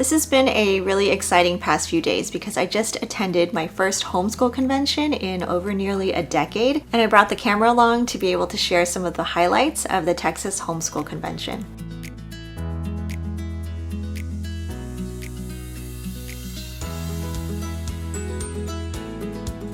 This has been a really exciting past few days because I just attended my first homeschool convention in over nearly a decade, and I brought the camera along to be able to share some of the highlights of the Texas Homeschool Convention.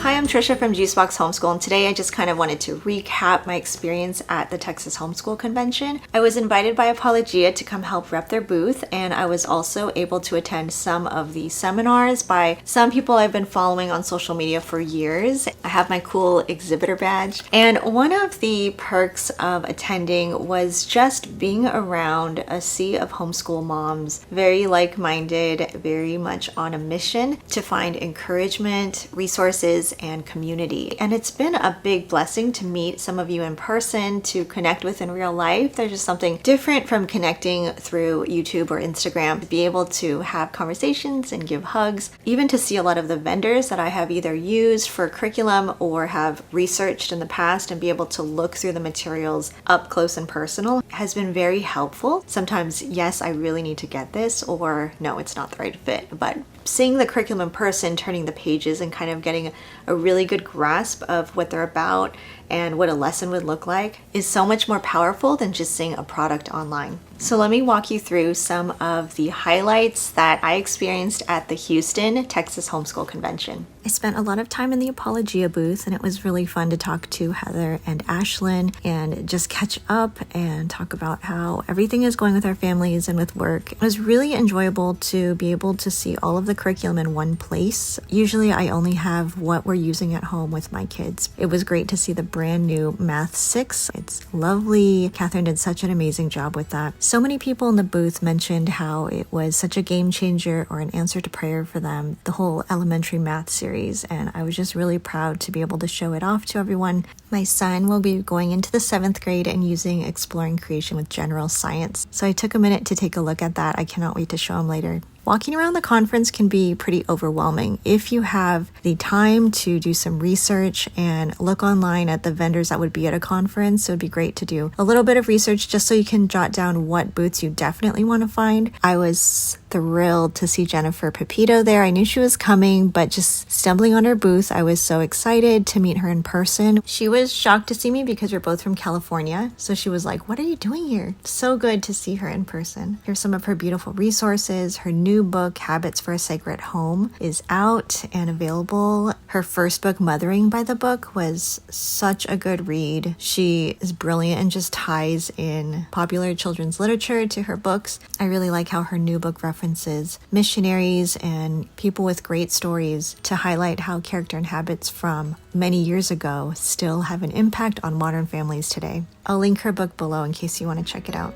Hi, I'm Trisha from Juicebox Homeschool, and today I just kind of wanted to recap my experience at the Texas Homeschool Convention. I was invited by Apologia to come help rep their booth, and I was also able to attend some of the seminars by some people I've been following on social media for years. I have my cool exhibitor badge, and one of the perks of attending was just being around a sea of homeschool moms, very like-minded, very much on a mission to find encouragement, resources, and community. And it's been a big blessing to meet some of you in person, to connect with in real life. There's just something different from connecting through YouTube or Instagram, to be able to have conversations and give hugs, even to see a lot of the vendors that I have either used for curriculum or have researched in the past and be able to look through the materials up close and personal has been very helpful. Sometimes, yes, I really need to get this, or no, it's not the right fit. But seeing the curriculum in person, turning the pages, and kind of getting a really good grasp of what they're about and what a lesson would look like is so much more powerful than just seeing a product online. So let me walk you through some of the highlights that I experienced at the Houston, Texas Homeschool Convention. I spent a lot of time in the Apologia booth, and it was really fun to talk to Heather and Ashlyn and just catch up and talk about how everything is going with our families and with work. It was really enjoyable to be able to see all of the curriculum in one place. Usually I only have what we're using at home with my kids. It was great to see the brand new Math 6. It's lovely. Catherine did such an amazing job with that. So many people in the booth mentioned how it was such a game changer or an answer to prayer for them, the whole elementary math series, and I was just really proud to be able to show it off to everyone. My son will be going into the 7th grade and using Exploring Creation with General Science, so I took a minute to take a look at that. I cannot wait to show him later. Walking around the conference can be pretty overwhelming. If you have the time to do some research and look online at the vendors that would be at a conference, it would be great to do a little bit of research just so you can jot down what booths you definitely want to find. I was thrilled to see Jennifer Pepito there. I knew she was coming, but just stumbling on her booth, I was so excited to meet her in person. She was shocked to see me because we're both from California, so she was like, "What are you doing here?" So good to see her in person. Here's some of her beautiful resources. Her new book, Habits for a Sacred Home, is out and available. Her first book, Mothering by the Book, was such a good read. She is brilliant and just ties in popular children's literature to her books. I really like how her new book references missionaries and people with great stories to highlight how character and habits from many years ago still have an impact on modern families today. I'll link her book below in case you want to check it out.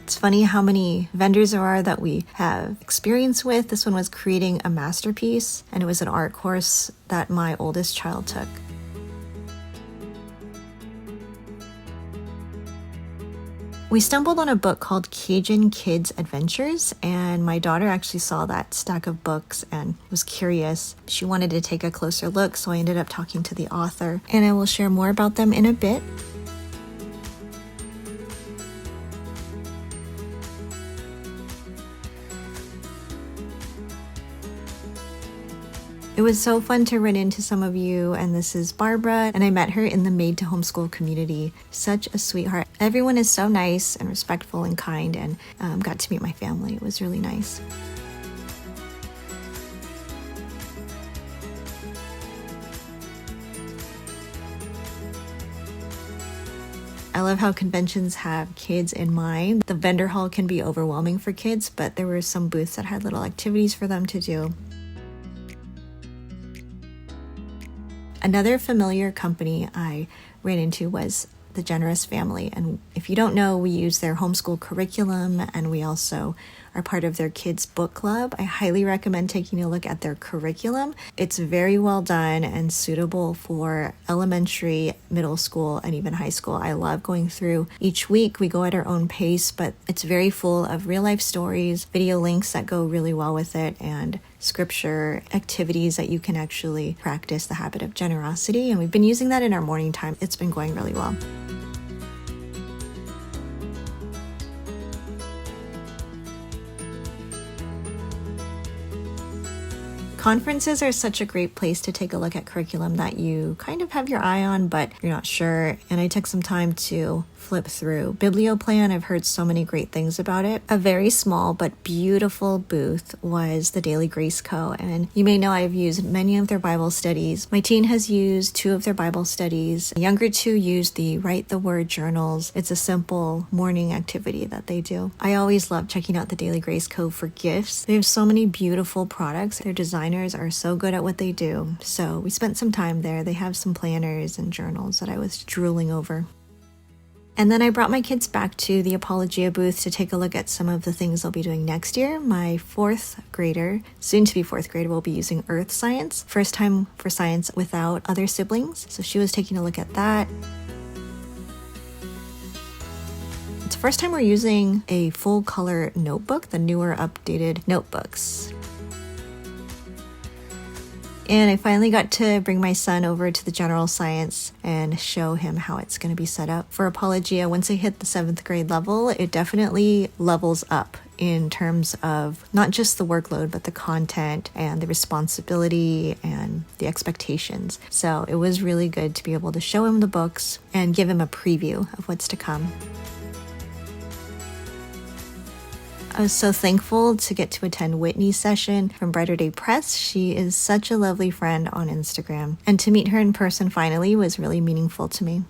It's funny how many vendors there are that we have experience with. This one was creating a masterpiece, and it was an art course that my oldest child took. We stumbled on a book called Cajun Kids Adventures, and my daughter actually saw that stack of books and was curious. She wanted to take a closer look, so I ended up talking to the author, and I will share more about them in a bit. It was so fun to run into some of you, and this is Barbara, and I met her in the Made to Homeschool community. Such a sweetheart. Everyone is so nice and respectful and kind, and got to meet my family. It was really nice. I love how conventions have kids in mind. The vendor hall can be overwhelming for kids, but there were some booths that had little activities for them to do. Another familiar company I ran into was the Generous Family, and if you don't know, we use their homeschool curriculum, and we also are part of their kids book club. I highly recommend taking a look at their curriculum. It's very well done and suitable for elementary, middle school, and even high school. I love going through each week. We go at our own pace, but it's very full of real life stories, video links that go really well with it, and scripture activities that you can actually practice the habit of generosity. And we've been using that in our morning time. It's been going really well. Conferences are such a great place to take a look at curriculum that you kind of have your eye on, but you're not sure. And I took some time to flip through. Biblioplan, I've heard so many great things about it. A very small but beautiful booth was the Daily Grace Co. And you may know I've used many of their Bible studies. My teen has used 2 of their Bible studies. The younger 2 use the Write the Word journals. It's a simple morning activity that they do. I always love checking out the Daily Grace Co. for gifts. They have so many beautiful products. Their designers are so good at what they do. So we spent some time there. They have some planners and journals that I was drooling over. And then I brought my kids back to the Apologia booth to take a look at some of the things they'll be doing next year. My 4th grader, soon to be 4th grader, will be using earth science. First time for science without other siblings. So she was taking a look at that. It's the first time we're using a full color notebook, the newer updated notebooks. And I finally got to bring my son over to the general science and show him how it's going to be set up. For Apologia, once I hit the 7th grade level, it definitely levels up in terms of not just the workload, but the content and the responsibility and the expectations. So it was really good to be able to show him the books and give him a preview of what's to come. I was so thankful to get to attend Whitney's session from Brighter Day Press. She is such a lovely friend on Instagram, and to meet her in person finally was really meaningful to me.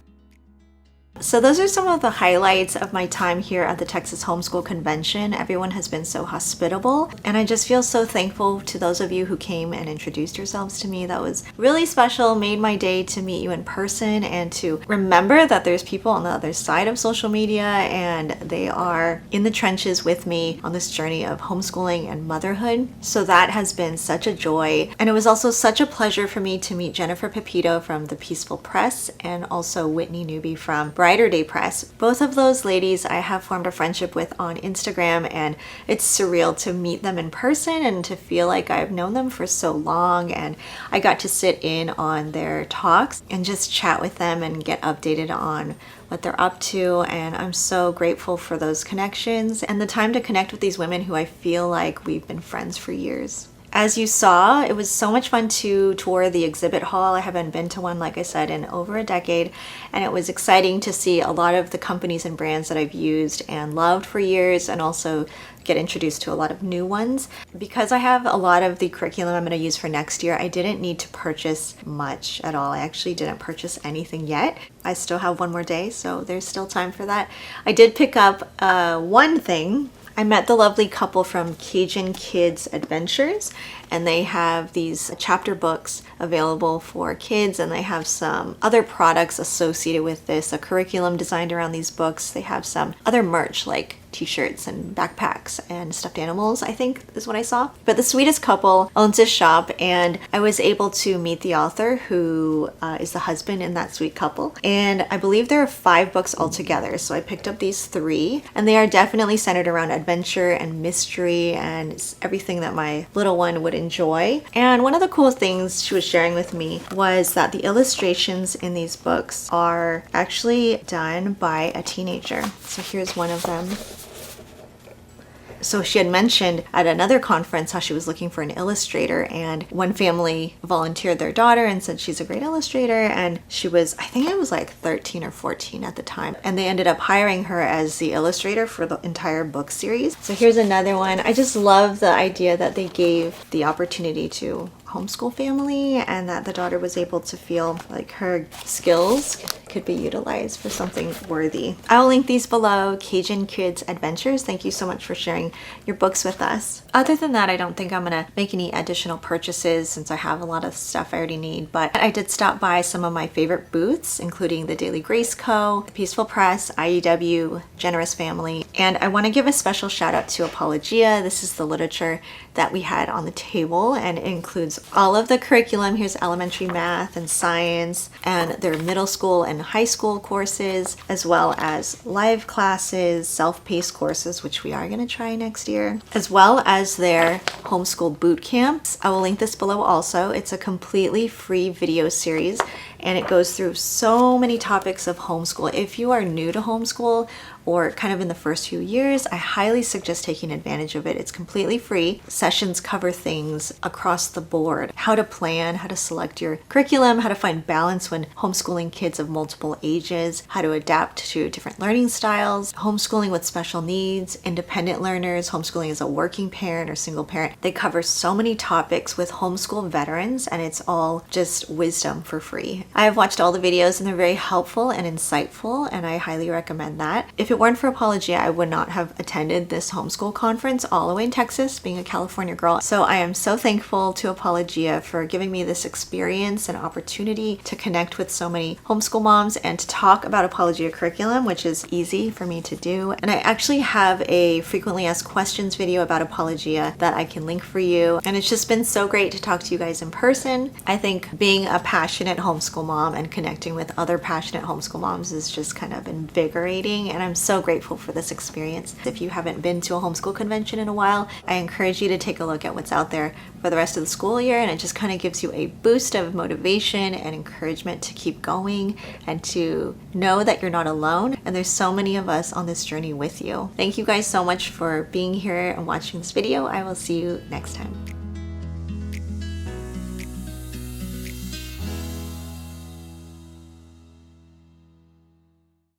So those are some of the highlights of my time here at the Texas Homeschool Convention. Everyone has been so hospitable, and I just feel so thankful to those of you who came and introduced yourselves to me. That was really special, made my day to meet you in person and to remember that there's people on the other side of social media and they are in the trenches with me on this journey of homeschooling and motherhood. So that has been such a joy. And it was also such a pleasure for me to meet Jennifer Pepito from the Peaceful Press and also Whitney Newby from Brighter Day Press. Both of those ladies I have formed a friendship with on Instagram, and it's surreal to meet them in person and to feel like I've known them for so long. And I got to sit in on their talks and just chat with them and get updated on what they're up to, and I'm so grateful for those connections and the time to connect with these women who I feel like we've been friends for years. As you saw, it was so much fun to tour the exhibit hall. I haven't been to one, like I said, in over a decade, and it was exciting to see a lot of the companies and brands that I've used and loved for years, and also get introduced to a lot of new ones. Because I have a lot of the curriculum I'm going to use for next year, I didn't need to purchase much at all. I actually didn't purchase anything yet. I still have one more day, so there's still time for that. I did pick up one thing. I met the lovely couple from Cajun Kids Adventures, and they have these chapter books available for kids, and they have some other products associated with this, a curriculum designed around these books. They have some other merch like t-shirts and backpacks and stuffed animals, I think is what I saw. But the sweetest couple owns this shop, and I was able to meet the author who is the husband in that sweet couple. And I believe there are 5 books altogether, so I picked up these 3, and they are definitely centered around adventure and mystery and everything that my little one would enjoy. And one of the cool things she was sharing with me was that the illustrations in these books are actually done by a teenager. So here's one of them. So she had mentioned at another conference how she was looking for an illustrator, and one family volunteered their daughter and said she's a great illustrator, and she was, I think it was like 13 or 14 at the time, and they ended up hiring her as the illustrator for the entire book series. So here's another one. I just love the idea that they gave the opportunity to homeschool family and that the daughter was able to feel like her skills could be utilized for something worthy. I'll link these below. Cajun Kids Adventures, thank you so much for sharing your books with us. Other than that, I don't think I'm gonna make any additional purchases since I have a lot of stuff I already need, but I did stop by some of my favorite booths, including the Daily Grace Co., the Peaceful Press, IEW, Generous Family, and I want to give a special shout out to Apologia. This is the literature that we had on the table, and it includes all of the curriculum. Here's elementary math and science, and their middle school and high school courses, as well as live classes, self-paced courses, which we are going to try next year, as well as their homeschool boot camps. I will link this below also. It's a completely free video series and it goes through so many topics of homeschool. If you are new to homeschool or kind of in the first few years, I highly suggest taking advantage of it. It's completely free. Sessions cover things across the board: how to plan, how to select your curriculum, how to find balance when homeschooling kids of multiple ages, how to adapt to different learning styles, homeschooling with special needs, independent learners, homeschooling as a working parent or single parent. They cover so many topics with homeschool veterans, and it's all just wisdom for free. I have watched all the videos and they're very helpful and insightful, and I highly recommend that. If it weren't for Apologia, I would not have attended this homeschool conference all the way in Texas, being a California girl. So I am so thankful to Apologia for giving me this experience and opportunity to connect with so many homeschool moms and to talk about Apologia curriculum, which is easy for me to do. And I actually have a frequently asked questions video about Apologia that I can link for you. And it's just been so great to talk to you guys in person. I think being a passionate homeschool mom and connecting with other passionate homeschool moms is just kind of invigorating, and I'm so grateful for this experience. If you haven't been to a homeschool convention in a while, I encourage you to take a look at what's out there for the rest of the school year, and it just kind of gives you a boost of motivation and encouragement to keep going and to know that you're not alone, and there's so many of us on this journey with you. Thank you guys so much for being here and watching this video. I will see you next time.